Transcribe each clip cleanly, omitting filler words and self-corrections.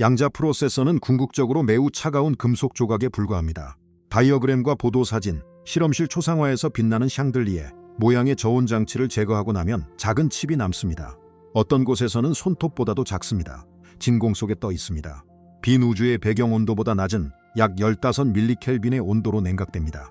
양자 프로세서는 궁극적으로 매우 차가운 금속 조각에 불과합니다. 다이어그램과 보도 사진, 실험실 초상화에서 빛나는 샹들리에 모양의 저온 장치를 제거하고 나면 작은 칩이 남습니다. 어떤 곳에서는 손톱보다도 작습니다. 진공 속에 떠 있습니다. 빈 우주의 배경 온도보다 낮은 약 15mK 온도로 냉각됩니다.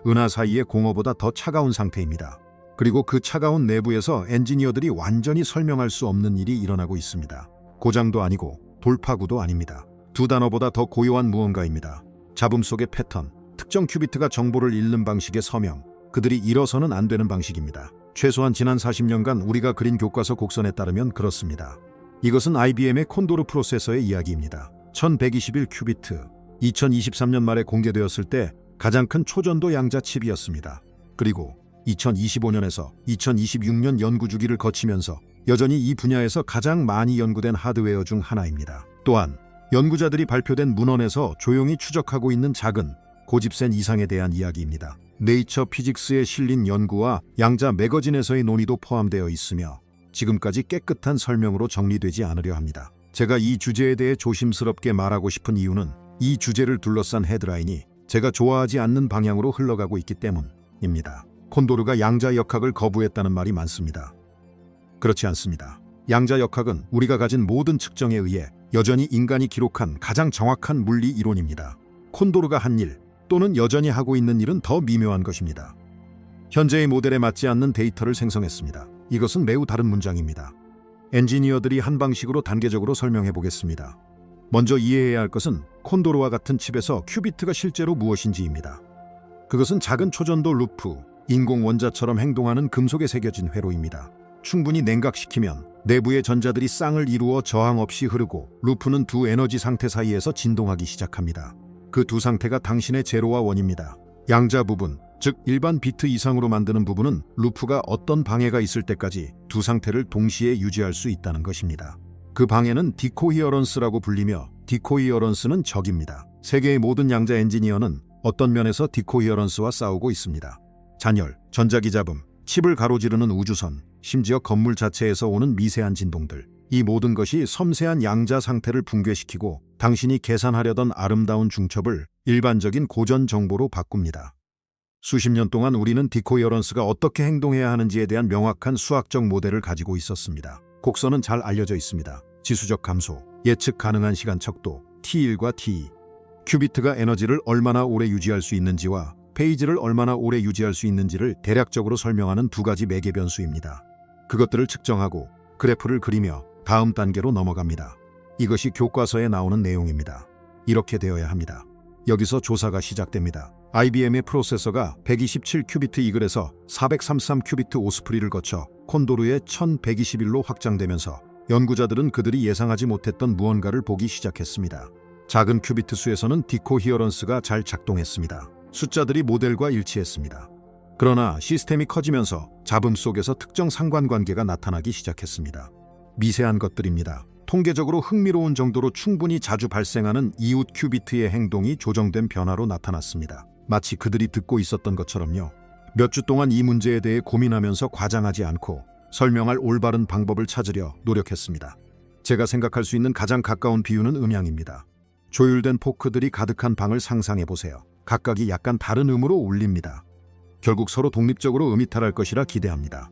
은하 사이의 공허보다 더 차가운 상태입니다. 그리고 그 차가운 내부에서 엔지니어들이 완전히 설명할 수 없는 일이 일어나고 있습니다. 고장도 아니고 돌파구도 아닙니다. 두 단어보다 더 고요한 무언가입니다. 잡음 속의 패턴, 특정 큐비트가 정보를 읽는 방식의 서명, 그들이 잃어서는 안 되는 방식입니다. 최소한 지난 40년간 우리가 그린 교과서 곡선에 따르면 그렇습니다. 이것은 IBM의 콘도르 프로세서의 이야기입니다. 1121 큐비트, 2023년 말에 공개되었을 때 가장 큰 초전도 양자 칩이었습니다. 그리고 2025년에서 2026년 연구 주기를 거치면서 여전히 이 분야에서 가장 많이 연구된 하드웨어 중 하나입니다. 또한 연구자들이 발표된 문헌에서 조용히 추적하고 있는 작은 고집센 이상에 대한 이야기입니다. 네이처 피직스에 실린 연구와 양자 매거진에서의 논의도 포함되어 있으며 지금까지 깨끗한 설명으로 정리되지 않으려 합니다. 제가 이 주제에 대해 조심스럽게 말하고 싶은 이유는 이 주제를 둘러싼 헤드라인이 제가 좋아하지 않는 방향으로 흘러가고 있기 때문입니다. 콘도르가 양자 역학을 거부했다는 말이 많습니다. 그렇지 않습니다. 양자 역학은 우리가 가진 모든 측정에 의해 여전히 인간이 기록한 가장 정확한 물리 이론입니다. 콘도르가 한 일 또는 여전히 하고 있는 일은 더 미묘한 것입니다. 현재의 모델에 맞지 않는 데이터를 생성했습니다. 이것은 매우 다른 문장입니다. 엔지니어들이 한 방식으로 단계적으로 설명해 보겠습니다. 먼저 이해해야 할 것은 콘도르와 같은 칩에서 큐비트가 실제로 무엇인지입니다. 그것은 작은 초전도 루프, 인공 원자처럼 행동하는 금속에 새겨진 회로입니다. 충분히 냉각시키면 내부의 전자들이 쌍을 이루어 저항 없이 흐르고 루프는 두 에너지 상태 사이에서 진동하기 시작합니다. 그 두 상태가 당신의 제로와 원입니다. 양자 부분, 즉 일반 비트 이상으로 만드는 부분은 루프가 어떤 방해가 있을 때까지 두 상태를 동시에 유지할 수 있다는 것입니다. 그 방해는 디코히어런스라고 불리며 디코히어런스는 적입니다. 세계의 모든 양자 엔지니어는 어떤 면에서 디코히어런스와 싸우고 있습니다. 잔열, 전자기 잡음, 칩을 가로지르는 우주선, 심지어 건물 자체에서 오는 미세한 진동들, 이 모든 것이 섬세한 양자 상태를 붕괴시키고 당신이 계산하려던 아름다운 중첩을 일반적인 고전 정보로 바꿉니다. 수십 년 동안 우리는 디코히어런스가 어떻게 행동해야 하는지에 대한 명확한 수학적 모델을 가지고 있었습니다. 곡선은 잘 알려져 있습니다. 지수적 감소, 예측 가능한 시간 척도, T1과 T2, 큐비트가 에너지를 얼마나 오래 유지할 수 있는지와 페이지를 얼마나 오래 유지할 수 있는지를 대략적으로 설명하는 두 가지 매개 변수입니다. 그것들을 측정하고 그래프를 그리며 다음 단계로 넘어갑니다. 이것이 교과서에 나오는 내용입니다. 이렇게 되어야 합니다. 여기서 조사가 시작됩니다. IBM의 프로세서가 127 큐비트 이글에서 433 큐비트 오스프리를 거쳐 콘도르의 1121로 확장되면서 연구자들은 그들이 예상하지 못했던 무언가를 보기 시작했습니다. 작은 큐비트 수에서는 디코히어런스가 잘 작동했습니다. 숫자들이 모델과 일치했습니다. 그러나 시스템이 커지면서 잡음 속에서 특정 상관관계가 나타나기 시작했습니다. 미세한 것들입니다. 통계적으로 흥미로운 정도로 충분히 자주 발생하는 이웃 큐비트의 행동이 조정된 변화로 나타났습니다. 마치 그들이 듣고 있었던 것처럼요. 몇 주 동안 이 문제에 대해 고민하면서 과장하지 않고 설명할 올바른 방법을 찾으려 노력했습니다. 제가 생각할 수 있는 가장 가까운 비유는 음향입니다. 조율된 포크들이 가득한 방을 상상해 보세요. 각각이 약간 다른 음으로 울립니다. 결국 서로 독립적으로 음이탈할 것이라 기대합니다.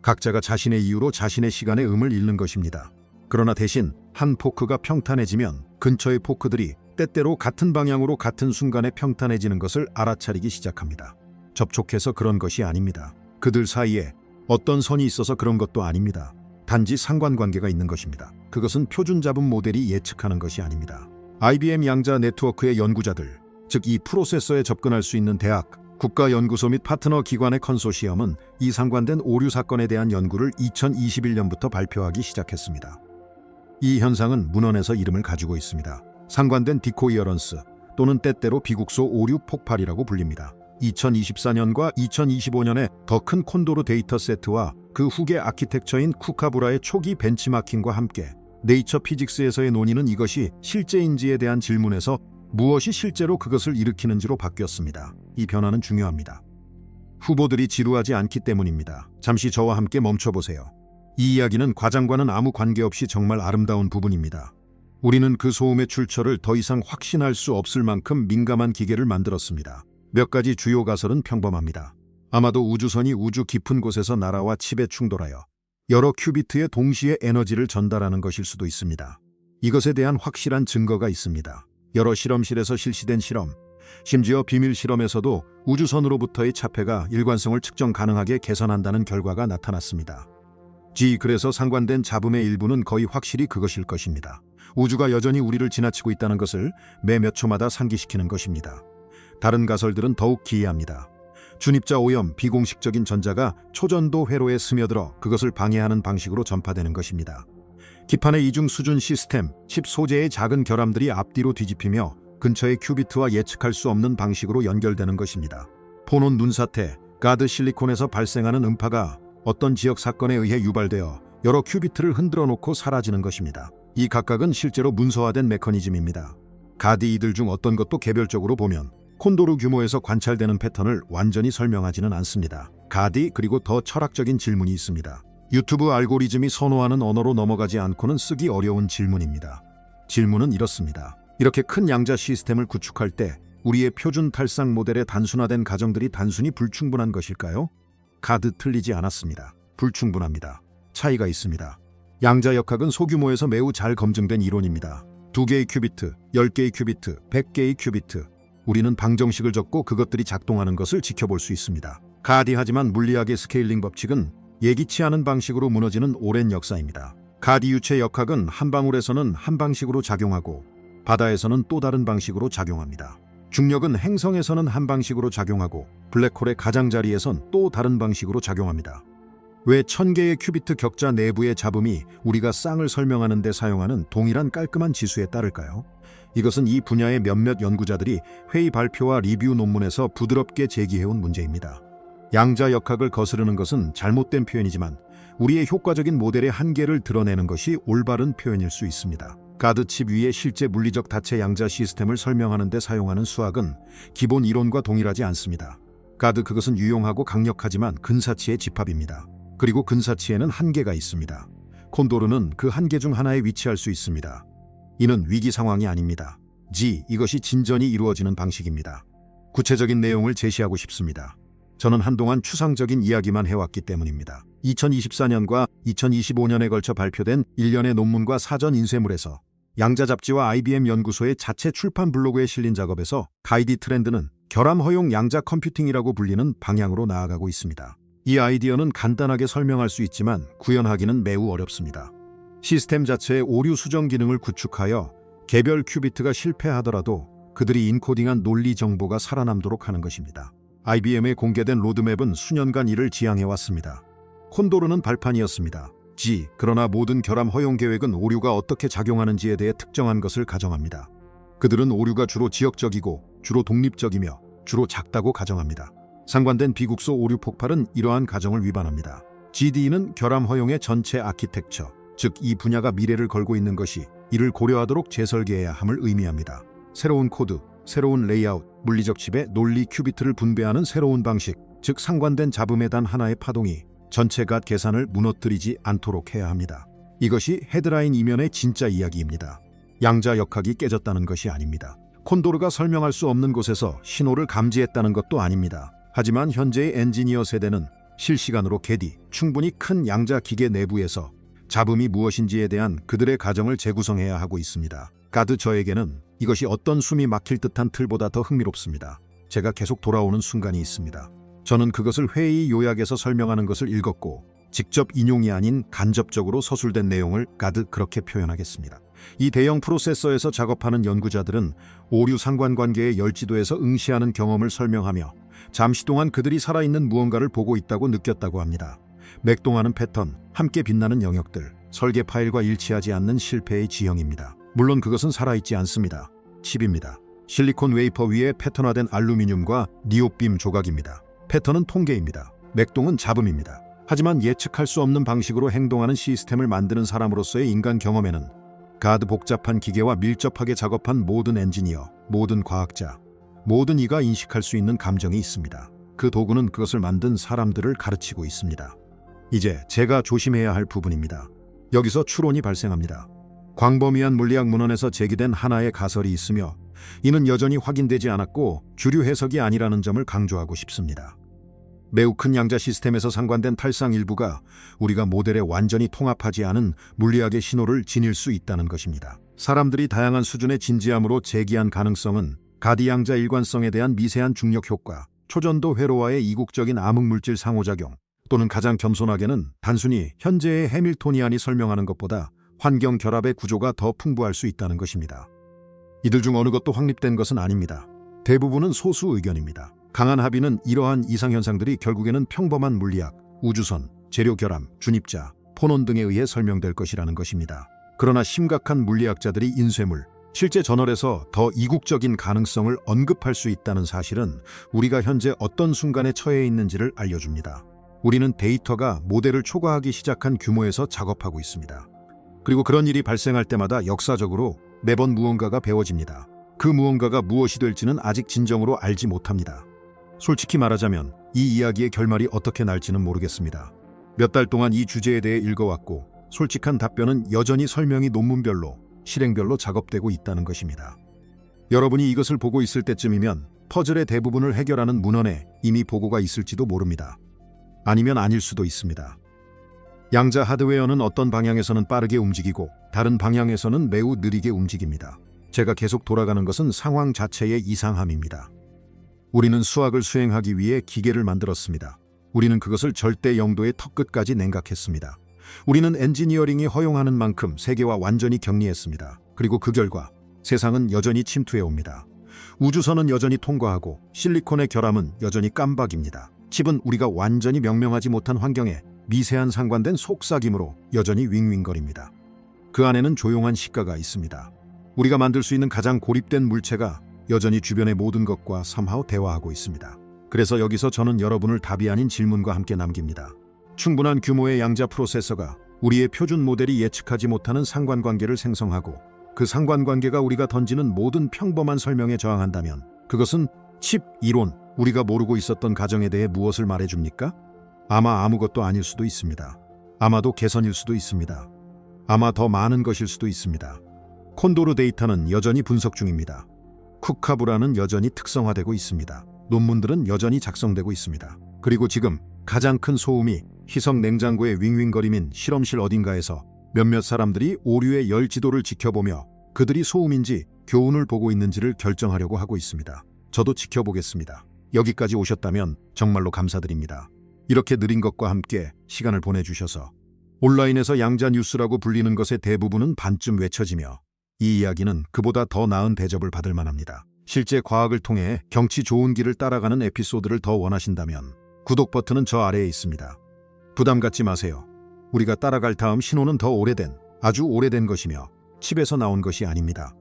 각자가 자신의 이유로 자신의 시간에 음을 잃는 것입니다. 그러나 대신 한 포크가 평탄해지면 근처의 포크들이 때때로 같은 방향으로 같은 순간에 평탄해지는 것을 알아차리기 시작합니다. 접촉해서 그런 것이 아닙니다. 그들 사이에 어떤 선이 있어서 그런 것도 아닙니다. 단지 상관관계가 있는 것입니다. 그것은 표준 잡음 모델이 예측하는 것이 아닙니다. IBM 양자 네트워크의 연구자들, 즉 이 프로세서에 접근할 수 있는 대학, 국가연구소 및 파트너 기관의 컨소시엄은 이 상관된 오류 사건에 대한 연구를 2021년부터 발표하기 시작했습니다. 이 현상은 문헌에서 이름을 가지고 있습니다. 상관된 디코히어런스 또는 때때로 비국소 오류 폭발이라고 불립니다. 2024년과 2025년에 더 큰 콘도르 데이터 세트와 그 후계 아키텍처인 쿠카부라의 초기 벤치마킹과 함께 네이처 피직스에서의 논의는 이것이 실제인지에 대한 질문에서 무엇이 실제로 그것을 일으키는지로 바뀌었습니다. 이 변화는 중요합니다. 후보들이 지루하지 않기 때문입니다. 잠시 저와 함께 멈춰보세요. 이 이야기는 과장과는 아무 관계없이 정말 아름다운 부분입니다. 우리는 그 소음의 출처를 더 이상 확신할 수 없을 만큼 민감한 기계를 만들었습니다. 몇 가지 주요 가설은 평범합니다. 아마도 우주선이 우주 깊은 곳에서 나라와 칩에 충돌하여 여러 큐비트에 동시에 에너지를 전달하는 것일 수도 있습니다. 이것에 대한 확실한 증거가 있습니다. 여러 실험실에서 실시된 실험, 심지어 비밀 실험에서도 우주선으로부터의 차폐가 일관성을 측정 가능하게 개선한다는 결과가 나타났습니다. 그래서 상관된 잡음의 일부는 거의 확실히 그것일 것입니다. 우주가 여전히 우리를 지나치고 있다는 것을 매 몇 초마다 상기시키는 것입니다. 다른 가설들은 더욱 기이합니다. 중입자 오염, 비공식적인 전자가 초전도 회로에 스며들어 그것을 방해하는 방식으로 전파되는 것입니다. 기판의 이중 수준 시스템, 칩 소재의 작은 결함들이 앞뒤로 뒤집히며 근처의 큐비트와 예측할 수 없는 방식으로 연결되는 것입니다. 포논 눈사태, 가드 실리콘에서 발생하는 음파가 어떤 지역 사건에 의해 유발되어 여러 큐비트를 흔들어 놓고 사라지는 것입니다. 이 각각은 실제로 문서화된 메커니즘입니다. 가드 이들 중 어떤 것도 개별적으로 보면 콘도르 규모에서 관찰되는 패턴을 완전히 설명하지는 않습니다. 가디 그리고 더 철학적인 질문이 있습니다. 유튜브 알고리즘이 선호하는 언어로 넘어가지 않고는 쓰기 어려운 질문입니다. 질문은 이렇습니다. 이렇게 큰 양자 시스템을 구축할 때 우리의 표준 탈상 모델의 단순화된 가정들이 단순히 불충분한 것일까요? 가드 틀리지 않았습니다. 불충분합니다. 차이가 있습니다. 양자 역학은 소규모에서 매우 잘 검증된 이론입니다. 2개의 큐비트, 10개의 큐비트, 100개의 큐비트. 우리는 방정식을 적고 그것들이 작동하는 것을 지켜볼 수 있습니다. 하지만 물리학의 스케일링 법칙은 예기치 않은 방식으로 무너지는 오랜 역사입니다. 가디 유체 역학은 한 방울에서는 한 방식으로 작용하고 바다에서는 또 다른 방식으로 작용합니다. 중력은 행성에서는 한 방식으로 작용하고 블랙홀의 가장자리에선 또 다른 방식으로 작용합니다. 왜 1000개의 큐비트 격자 내부의 잡음이 우리가 쌍을 설명하는 데 사용하는 동일한 깔끔한 지수에 따를까요? 이것은 이 분야의 몇몇 연구자들이 회의 발표와 리뷰 논문에서 부드럽게 제기해온 문제입니다. 양자 역학을 거스르는 것은 잘못된 표현이지만 우리의 효과적인 모델의 한계를 드러내는 것이 올바른 표현일 수 있습니다. 가드 칩 위에 실제 물리적 다체 양자 시스템을 설명하는 데 사용하는 수학은 기본 이론과 동일하지 않습니다. 그것은 유용하고 강력하지만 근사치의 집합입니다. 그리고 근사치에는 한계가 있습니다. 콘도르는 그 한계 중 하나에 위치할 수 있습니다. 이는 위기 상황이 아닙니다. 이것이 진전이 이루어지는 방식입니다. 구체적인 내용을 제시하고 싶습니다. 저는 한동안 추상적인 이야기만 해왔기 때문입니다. 2024년과 2025년에 걸쳐 발표된 일련의 논문과 사전 인쇄물에서 양자 잡지와 IBM 연구소의 자체 출판 블로그에 실린 작업에서 가이디 트렌드는 결함 허용 양자 컴퓨팅이라고 불리는 방향으로 나아가고 있습니다. 이 아이디어는 간단하게 설명할 수 있지만 구현하기는 매우 어렵습니다. 시스템 자체의 오류 수정 기능을 구축하여 개별 큐비트가 실패하더라도 그들이 인코딩한 논리 정보가 살아남도록 하는 것입니다. IBM에 공개된 로드맵은 수년간 이를 지향해왔습니다. 콘도르는 발판이었습니다. 그러나 모든 결함 허용 계획은 오류가 어떻게 작용하는지에 대해 특정한 것을 가정합니다. 그들은 오류가 주로 지역적이고 주로 독립적이며 주로 작다고 가정합니다. 상관된 비국소 오류 폭발은 이러한 가정을 위반합니다. GD는 결함 허용의 전체 아키텍처, 즉 이 분야가 미래를 걸고 있는 것이 이를 고려하도록 재설계해야 함을 의미합니다. 새로운 코드, 새로운 레이아웃, 물리적 칩의 논리 큐비트를 분배하는 새로운 방식, 즉 상관된 잡음의 단 하나의 파동이 전체 갓 계산을 무너뜨리지 않도록 해야 합니다. 이것이 헤드라인 이면의 진짜 이야기입니다. 양자 역학이 깨졌다는 것이 아닙니다. 콘도르가 설명할 수 없는 곳에서 신호를 감지했다는 것도 아닙니다. 하지만 현재의 엔지니어 세대는 실시간으로 충분히 큰 양자 기계 내부에서 잡음이 무엇인지에 대한 그들의 가정을 재구성해야 하고 있습니다. 저에게는 이것이 어떤 숨이 막힐 듯한 틀보다 더 흥미롭습니다. 제가 계속 돌아오는 순간이 있습니다. 저는 그것을 회의 요약에서 설명하는 것을 읽었고 직접 인용이 아닌 간접적으로 서술된 내용을 그렇게 표현하겠습니다. 이 대형 프로세서에서 작업하는 연구자들은 오류 상관관계의 열지도에서 응시하는 경험을 설명하며 잠시 동안 그들이 살아있는 무언가를 보고 있다고 느꼈다고 합니다. 맥동하는 패턴, 함께 빛나는 영역들, 설계 파일과 일치하지 않는 실패의 지형입니다. 물론 그것은 살아있지 않습니다. 칩입니다. 실리콘 웨이퍼 위에 패턴화된 알루미늄과 니오빔 조각입니다. 패턴은 통계입니다. 맥동은 잡음입니다. 하지만 예측할 수 없는 방식으로 행동하는 시스템을 만드는 사람으로서의 인간 경험에는 복잡한 기계와 밀접하게 작업한 모든 엔지니어, 모든 과학자, 모든 이가 인식할 수 있는 감정이 있습니다. 그 도구는 그것을 만든 사람들을 가르치고 있습니다. 이제 제가 조심해야 할 부분입니다. 여기서 추론이 발생합니다. 광범위한 물리학 문헌에서 제기된 하나의 가설이 있으며 이는 여전히 확인되지 않았고 주류 해석이 아니라는 점을 강조하고 싶습니다. 매우 큰 양자 시스템에서 상관된 탈상 일부가 우리가 모델에 완전히 통합하지 않은 물리학의 신호를 지닐 수 있다는 것입니다. 사람들이 다양한 수준의 진지함으로 제기한 가능성은 가디 양자 일관성에 대한 미세한 중력 효과, 초전도 회로와의 이국적인 암흑물질 상호작용, 또는 가장 겸손하게는 단순히 현재의 해밀토니안이 설명하는 것보다 환경 결합의 구조가 더 풍부할 수 있다는 것입니다. 이들 중 어느 것도 확립된 것은 아닙니다. 대부분은 소수 의견입니다. 강한 합의는 이러한 이상현상들이 결국에는 평범한 물리학, 우주선, 재료 결함, 준입자, 폰온 등에 의해 설명될 것이라는 것입니다. 그러나 심각한 물리학자들이 인쇄물, 실제 저널에서 더 이국적인 가능성을 언급할 수 있다는 사실은 우리가 현재 어떤 순간에 처해 있는지를 알려줍니다. 우리는 데이터가 모델을 초과하기 시작한 규모에서 작업하고 있습니다. 그리고 그런 일이 발생할 때마다 역사적으로 매번 무언가가 배워집니다. 그 무언가가 무엇이 될지는 아직 진정으로 알지 못합니다. 솔직히 말하자면 이 이야기의 결말이 어떻게 날지는 모르겠습니다. 몇 달 동안 이 주제에 대해 읽어왔고 솔직한 답변은 여전히 설명이 논문별로, 실행별로 작업되고 있다는 것입니다. 여러분이 이것을 보고 있을 때쯤이면 퍼즐의 대부분을 해결하는 문헌에 이미 보고가 있을지도 모릅니다. 아니면 아닐 수도 있습니다. 양자 하드웨어는 어떤 방향에서는 빠르게 움직이고 다른 방향에서는 매우 느리게 움직입니다. 제가 계속 돌아가는 것은 상황 자체의 이상함입니다. 우리는 수학을 수행하기 위해 기계를 만들었습니다. 우리는 그것을 절대 영도의 턱끝까지 냉각했습니다. 우리는 엔지니어링이 허용하는 만큼 세계와 완전히 격리했습니다. 그리고 그 결과 세상은 여전히 침투해옵니다. 우주선은 여전히 통과하고 실리콘의 결함은 여전히 깜박입니다. 칩은 우리가 완전히 명명하지 못한 환경에 미세한 상관된 속삭임으로 여전히 윙윙거립니다. 그 안에는 조용한 시가가 있습니다. 우리가 만들 수 있는 가장 고립된 물체가 여전히 주변의 모든 것과 somehow 대화하고 있습니다. 그래서 여기서 저는 여러분을 답이 아닌 질문과 함께 남깁니다. 충분한 규모의 양자 프로세서가 우리의 표준 모델이 예측하지 못하는 상관관계를 생성하고 그 상관관계가 우리가 던지는 모든 평범한 설명에 저항한다면 그것은 칩 이론, 우리가 모르고 있었던 가정에 대해 무엇을 말해줍니까? 아마 아무것도 아닐 수도 있습니다. 아마도 개선일 수도 있습니다. 아마 더 많은 것일 수도 있습니다. 콘도르 데이터는 여전히 분석 중입니다. 쿠카부라는 여전히 특성화되고 있습니다. 논문들은 여전히 작성되고 있습니다. 그리고 지금 가장 큰 소음이 희석 냉장고의 윙윙거림인 실험실 어딘가에서 몇몇 사람들이 오류의 열 지도를 지켜보며 그들이 소음인지 교훈을 보고 있는지를 결정하려고 하고 있습니다. 저도 지켜보겠습니다. 여기까지 오셨다면 정말로 감사드립니다. 이렇게 느린 것과 함께 시간을 보내주셔서 온라인에서 양자 뉴스라고 불리는 것의 대부분은 반쯤 외쳐지며 이 이야기는 그보다 더 나은 대접을 받을 만합니다. 실제 과학을 통해 경치 좋은 길을 따라가는 에피소드를 더 원하신다면 구독 버튼은 저 아래에 있습니다. 부담 갖지 마세요. 우리가 따라갈 다음 신호는 더 오래된, 아주 오래된 것이며 칩에서 나온 것이 아닙니다.